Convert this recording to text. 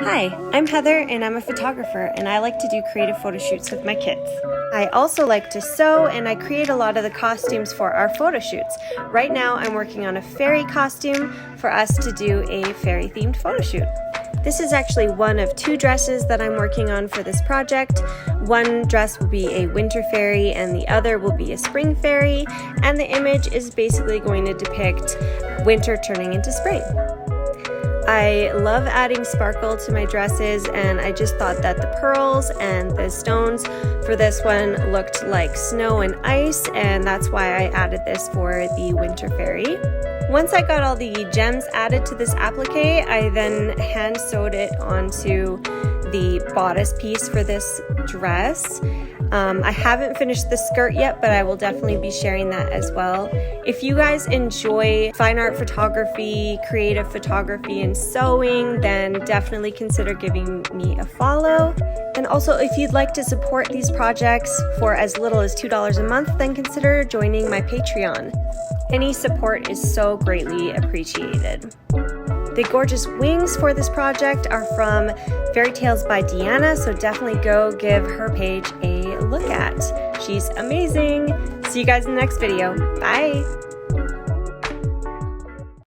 Hi, I'm Heather and I'm a photographer and I like to do creative photo shoots with my kids. I also like to sew and I create a lot of the costumes for our photo shoots. Right now I'm working on a fairy costume for us to do a fairy themed photo shoot. This is actually one of two dresses that I'm working on for this project. One dress will be a winter fairy and the other will be a spring fairy, and the image is basically going to depict winter turning into spring. I love adding sparkle to my dresses, and I just thought that the pearls and the stones for this one looked like snow and ice, and that's why I added this for the winter fairy. Once I got all the gems added to this applique, I then hand sewed it onto the bodice piece for this dress. I haven't finished the skirt yet, but I will definitely be sharing that as well. If you guys enjoy fine art photography, creative photography, and sewing, then definitely consider giving me a follow. And also, if you'd like to support these projects for as little as $2 a month, then consider joining my Patreon. Any support is so greatly appreciated. The gorgeous wings for this project are from Fairy Tales by Deanna, so definitely go give her page a look at. She's amazing. See you guys in the next video. Bye!